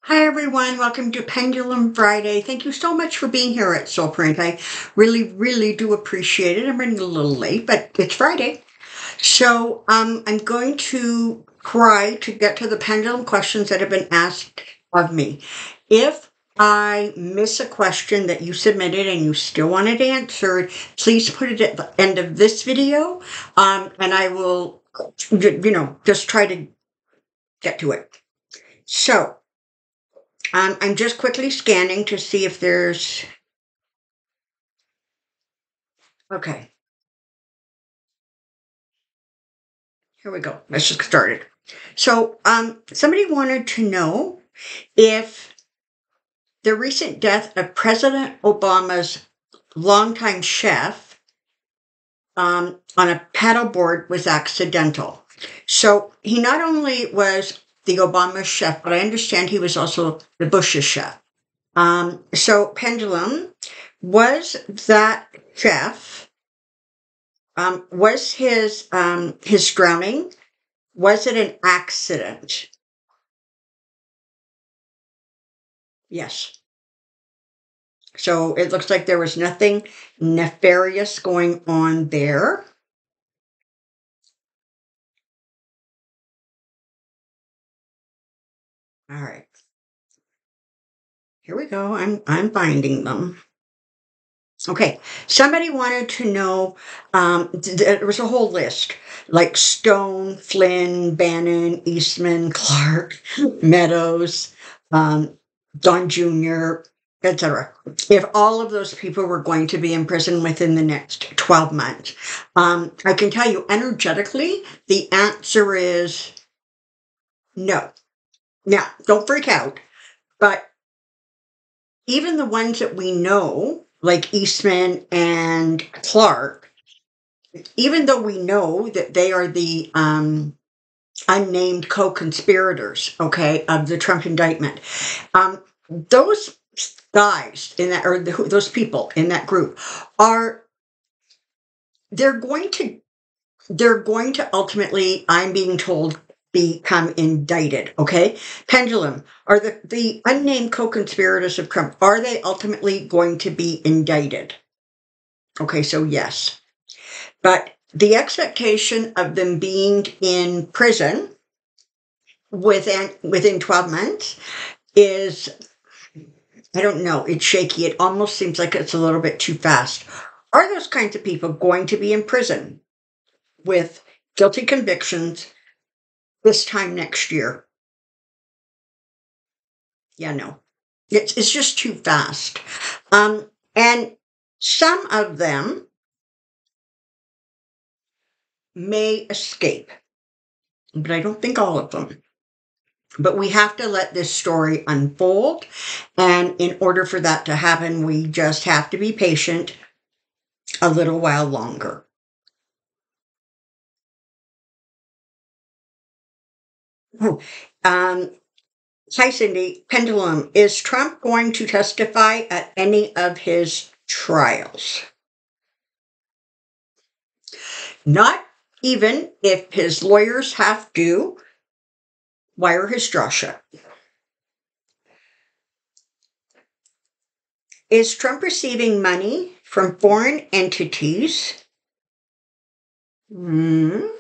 Hi, everyone. Welcome to Pendulum Friday. Thank you so much for being here at Soulprint. I really do appreciate it. I'm running a little late, but it's Friday. So I'm going to try to get to the pendulum questions that have been asked of me. If I miss a question that you submitted and you still want it answered, please put it at the end of this video, and I will, just try to get to it. So I'm just quickly scanning to see if there's. Okay, here we go. Let's just get started. So, somebody wanted to know if the recent death of President Obama's longtime chef on a paddleboard was accidental. So he not only was the Obama chef, but I understand he was also the Bush's chef. So Pendulum, was that chef? Was his drowning? Was it an accident? Yes. So it looks like there was nothing nefarious going on there. All right. Here we go. I'm finding them. Okay. Somebody wanted to know. There was a whole list like Stone, Flynn, Bannon, Eastman, Clark, Meadows, Don Jr., etc. If all of those people were going to be in prison within the next 12 months, I can tell you energetically, the answer is no. Now, don't freak out, but even the ones that we know, like Eastman and Clark, even though we know that they are the unnamed co-conspirators, okay, of the Trump indictment, those guys in that, or those people in that group are, they're going to ultimately, I'm being told, become indicted. Okay, Pendulum, are the unnamed co-conspirators of Trump, are they ultimately going to be indicted? Okay, so yes, but the expectation of them being in prison within 12 months is, I don't know, it's shaky. It almost seems like it's a little bit too fast. Are those kinds of people going to be in prison with guilty convictions this time next year? Yeah, no. It's just too fast. And some of them may escape, but I don't think all of them. But we have to let this story unfold. And in order for that to happen, we just have to be patient a little while longer. Oh, hi, Cyndy. Pendulum, is Trump going to testify at any of his trials? Not even if his lawyers have to wire his jaw shut. Is Trump receiving money from foreign entities and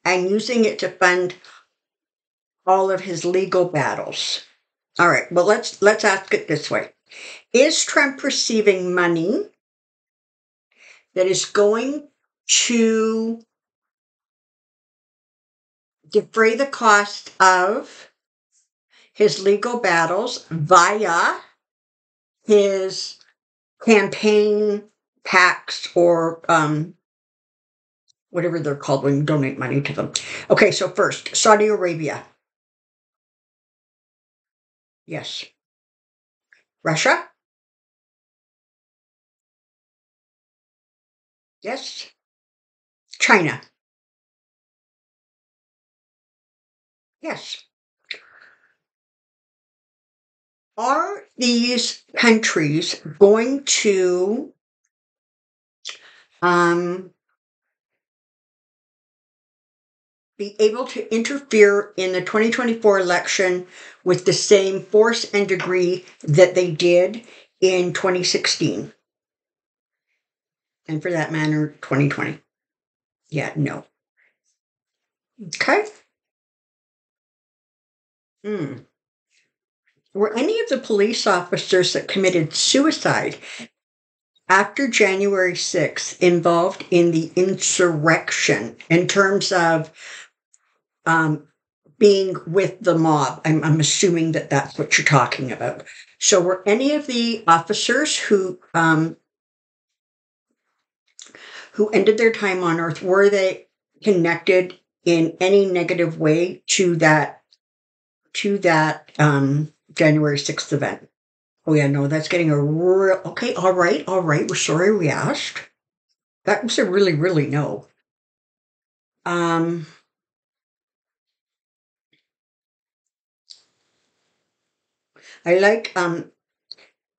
using it to fund all of his legal battles? All right, well, let's ask it this way. Is Trump receiving money that is going to defray the cost of his legal battles via his campaign PACs or whatever they're called when you donate money to them? Okay, so first, Saudi Arabia. Yes. Russia? Yes. China? Yes. Are these countries going to um, be able to interfere in the 2024 election with the same force and degree that they did in 2016. And for that matter, 2020. Yeah, no. Okay. Were any of the police officers that committed suicide after January 6th involved in the insurrection in terms of being with the mob? I'm assuming that that's what you're talking about. So were any of the officers who ended their time on Earth, were they connected in any negative way to that January 6th event? Oh yeah, no, that's getting a real okay. All right. We're sorry we asked. That was a really, really no. Um, I like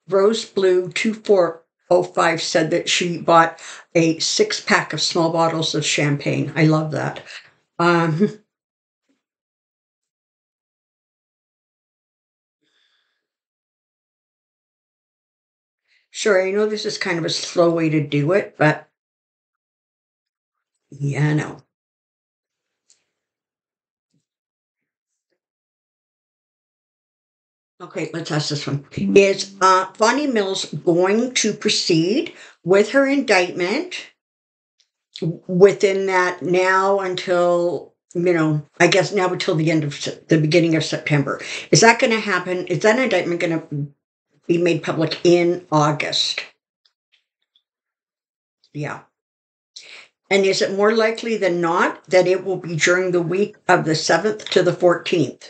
Rose Blue 2405 said that she bought a 6-pack of small bottles of champagne. I love that. Um, sure, I know this is kind of a slow way to do it, but yeah, no. Okay, let's ask this one. Is Bonnie Mills going to proceed with her indictment within that now until, I guess now until the end of the beginning of September? Is that going to happen? Is that indictment going to be made public in August? Yeah. And is it more likely than not that it will be during the week of the 7th to the 14th?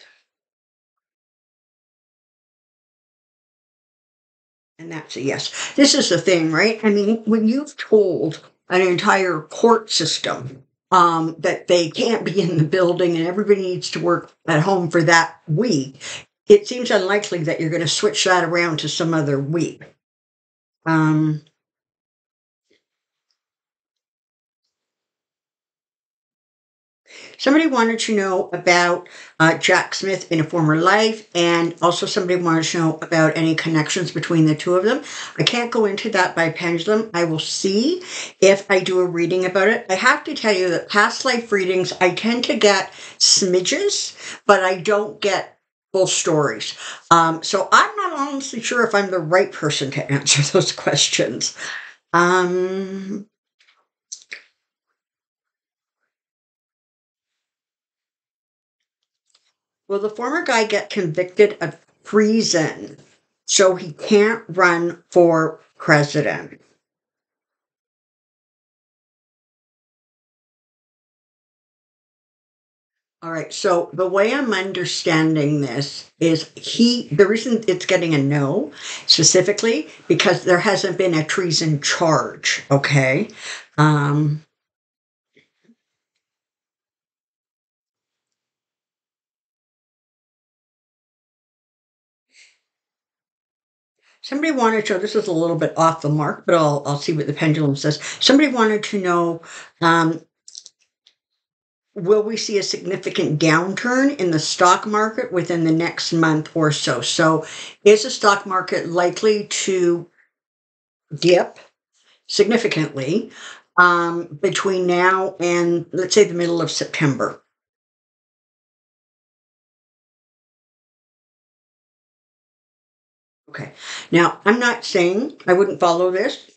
And that's a yes. This is the thing, right? I mean, when you've told an entire court system that they can't be in the building and everybody needs to work at home for that week, it seems unlikely that you're going to switch that around to some other week. Somebody wanted to know about Jack Smith in a former life, and also somebody wanted to know about any connections between the two of them. I can't go into that by pendulum. I will see if I do a reading about it. I have to tell you that past life readings, I tend to get smidges, but I don't get full stories. So I'm not honestly sure if I'm the right person to answer those questions. Will the former guy get convicted of treason so he can't run for president? All right, so the way I'm understanding this is the reason it's getting a no specifically because there hasn't been a treason charge, okay? Um, Somebody wanted to, this is a little bit off the mark, but I'll see what the pendulum says. Somebody wanted to know, will we see a significant downturn in the stock market within the next month or so? So, is the stock market likely to dip significantly between now and, let's say, the middle of September? Okay. Now, I'm not saying I wouldn't follow this.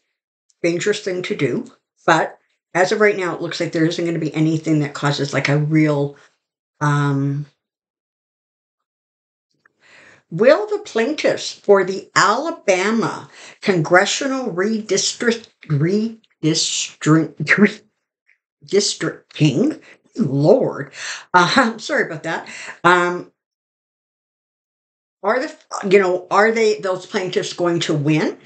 Dangerous thing to do. But as of right now, it looks like there isn't going to be anything that causes like a real um, will the plaintiffs for the Alabama congressional redistricting, Lord, sorry about that. Are they those plaintiffs going to win?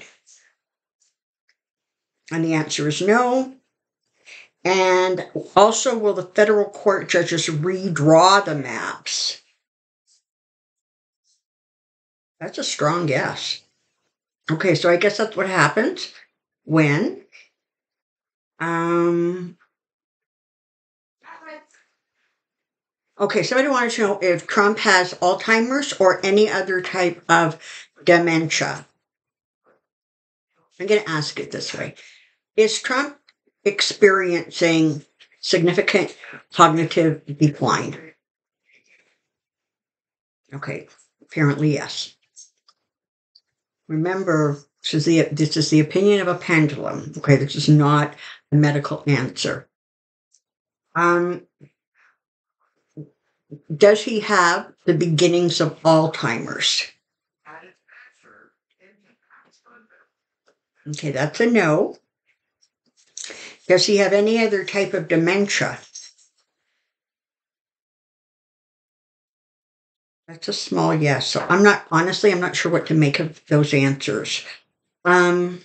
And the answer is no. And also, will the federal court judges redraw the maps? That's a strong yes. Okay, so I guess that's what happens when um Okay, somebody wanted to know if Trump has Alzheimer's or any other type of dementia. I'm going to ask it this way. Is Trump experiencing significant cognitive decline? Okay, apparently yes. Remember, this is the opinion of a pendulum. Okay, this is not a medical answer. Does he have the beginnings of Alzheimer's? Okay, that's a no. Does he have any other type of dementia? That's a small yes. So I'm not sure what to make of those answers. I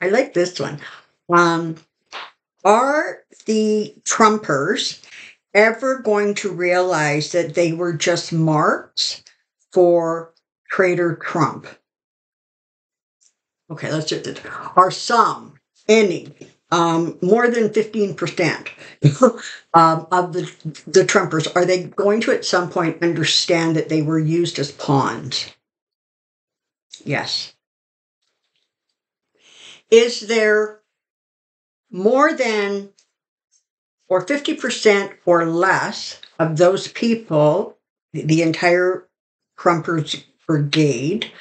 like this one. Are the Trumpers ever going to realize that they were just marks for Trader Trump? Okay, let's do this. Are some, any, more than 15% of the Trumpers, are they going to at some point understand that they were used as pawns? Yes. Is there more than or 50% or less of those people, the entire Trumpers brigade,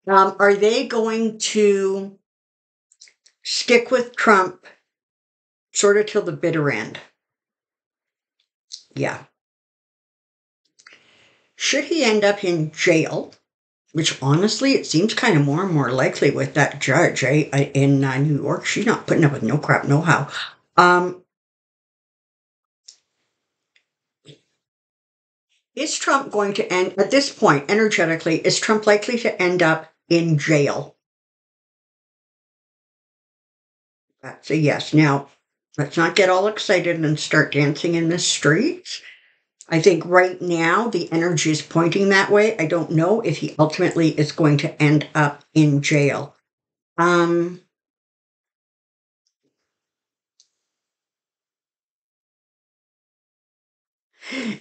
are they going to stick with Trump sort of till the bitter end? Yeah. Should he end up in jail, which honestly, it seems kind of more and more likely with that judge in New York, she's not putting up with no crap, no how. Is Trump going to end, at this point, energetically, is Trump likely to end up in jail? That's a yes. Now, let's not get all excited and start dancing in the streets. I think right now the energy is pointing that way. I don't know if he ultimately is going to end up in jail.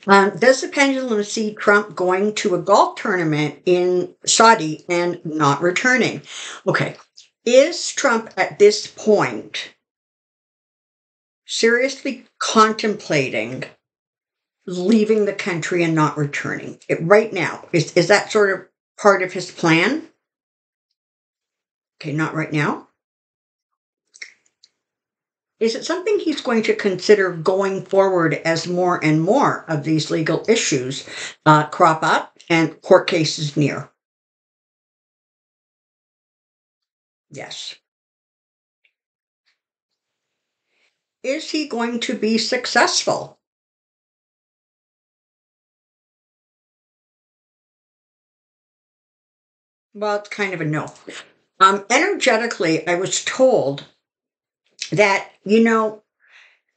Does the pendulum see Trump going to a golf tournament in Saudi and not returning? Okay. Is Trump at this point seriously contemplating leaving the country and not returning? Right now, is that sort of part of his plan? Okay, not right now. Is it something he's going to consider going forward as more and more of these legal issues crop up and court cases near? Yes. Is he going to be successful? Well, it's kind of a no. Energetically, I was told that,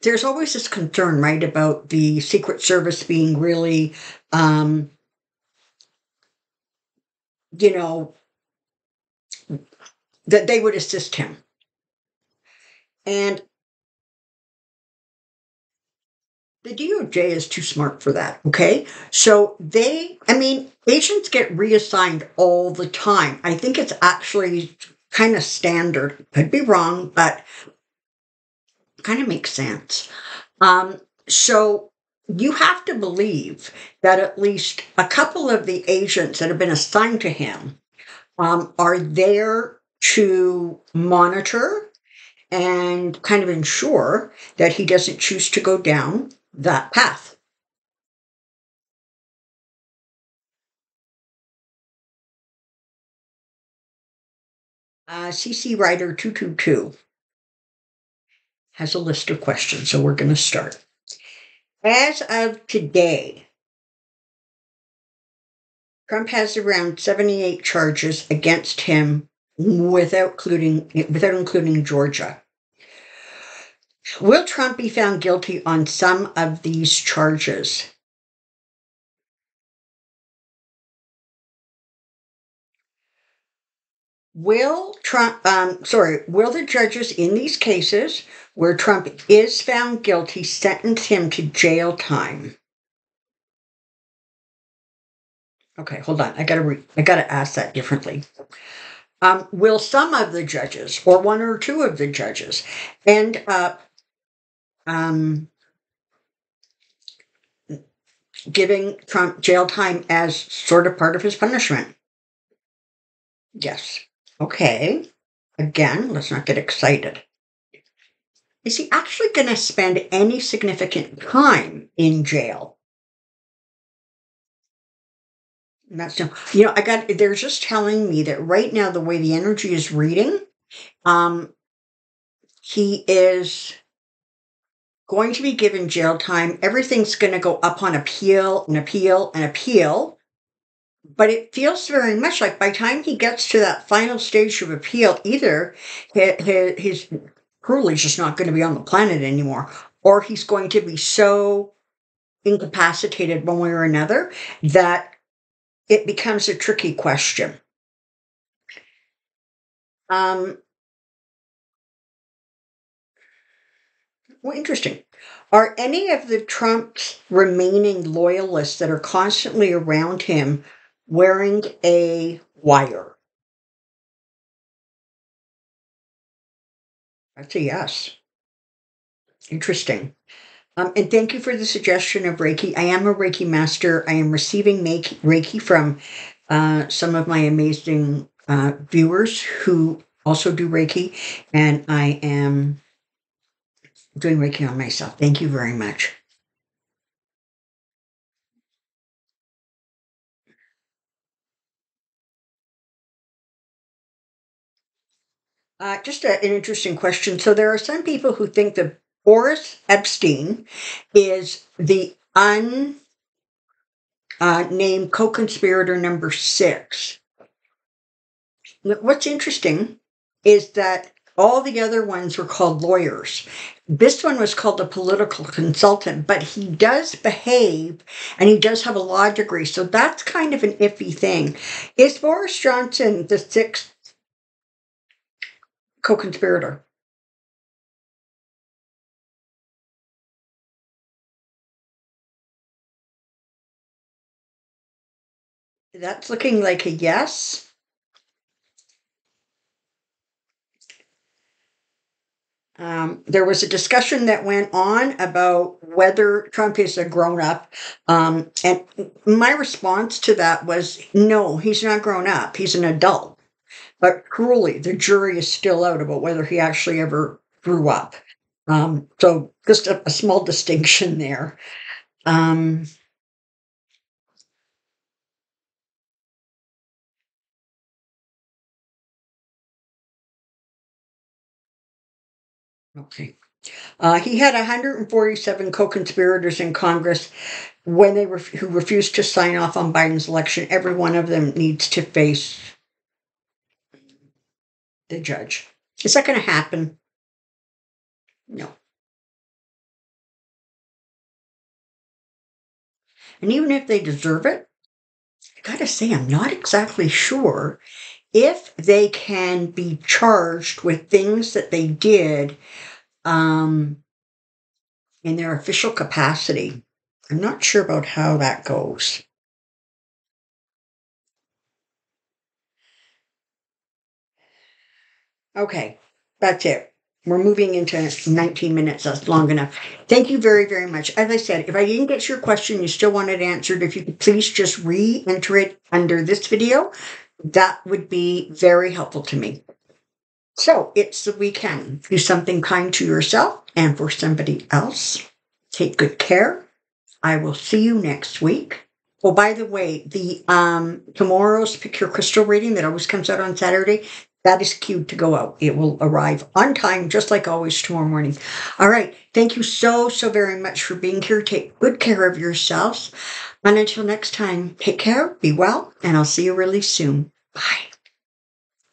there's always this concern, right, about the Secret Service being really, you know, that they would assist him. And the DOJ is too smart for that, okay? So agents get reassigned all the time. I think it's actually kind of standard. Could be wrong, but kind of makes sense. So you have to believe that at least a couple of the agents that have been assigned to him are there to monitor and kind of ensure that he doesn't choose to go down that path. CC Rider 222 has a list of questions, so we're going to start. As of today, Trump has around 78 charges against him without including Georgia. Will Trump be found guilty on some of these charges? Will the judges in these cases where Trump is found guilty sentence him to jail time? Okay, hold on. I gotta ask that differently. Will some of the judges, or one or two of the judges, end up giving Trump jail time as sort of part of his punishment? Yes. Okay. Again, let's not get excited. Is he actually going to spend any significant time in jail? That's no, they're just telling me that right now, the way the energy is reading, he is going to be given jail time. Everything's going to go up on appeal and appeal and appeal. But it feels very much like by the time he gets to that final stage of appeal, either his Crowley's just not going to be on the planet anymore, or he's going to be so incapacitated one way or another that it becomes a tricky question. Well, interesting. Are any of the Trump's remaining loyalists that are constantly around him wearing a wire? That's a yes. Interesting. And thank you for the suggestion of Reiki. I am a Reiki Master. I am receiving Reiki from some of my amazing viewers who also do Reiki, and I am doing Reiki on myself. Thank you very much. Just an interesting question. So there are some people who think that Boris Epstein is the unnamed co-conspirator number 6. What's interesting is that all the other ones were called lawyers. This one was called a political consultant, but he does behave and he does have a law degree. So that's kind of an iffy thing. Is Boris Johnson the 6th co-conspirator? That's looking like a yes. There was a discussion that went on about whether Trump is a grown up. And my response to that was no, he's not grown up. He's an adult. But cruelly, the jury is still out about whether he actually ever grew up. So just a small distinction there. Okay. He had 147 co-conspirators in Congress when who refused to sign off on Biden's election. Every one of them needs to face the judge. Is that going to happen? No. And even if they deserve it, I gotta say, I'm not exactly sure if they can be charged with things that they did in their official capacity. I'm not sure about how that goes. Okay, that's it. We're moving into 19 minutes. That's long enough. Thank you very, very much. As I said, if I didn't get your question, you still want it answered, if you could please just re-enter it under this video, that would be very helpful to me. So it's the weekend. Do something kind to yourself and for somebody else. Take good care. I will see you next week. Oh, by the way, the tomorrow's Pick Your Crystal reading that always comes out on Saturday, that is queued to go out. It will arrive on time, just like always, tomorrow morning. All right. Thank you so, so very much for being here. Take good care of yourselves. And until next time, take care, be well, and I'll see you really soon. Bye.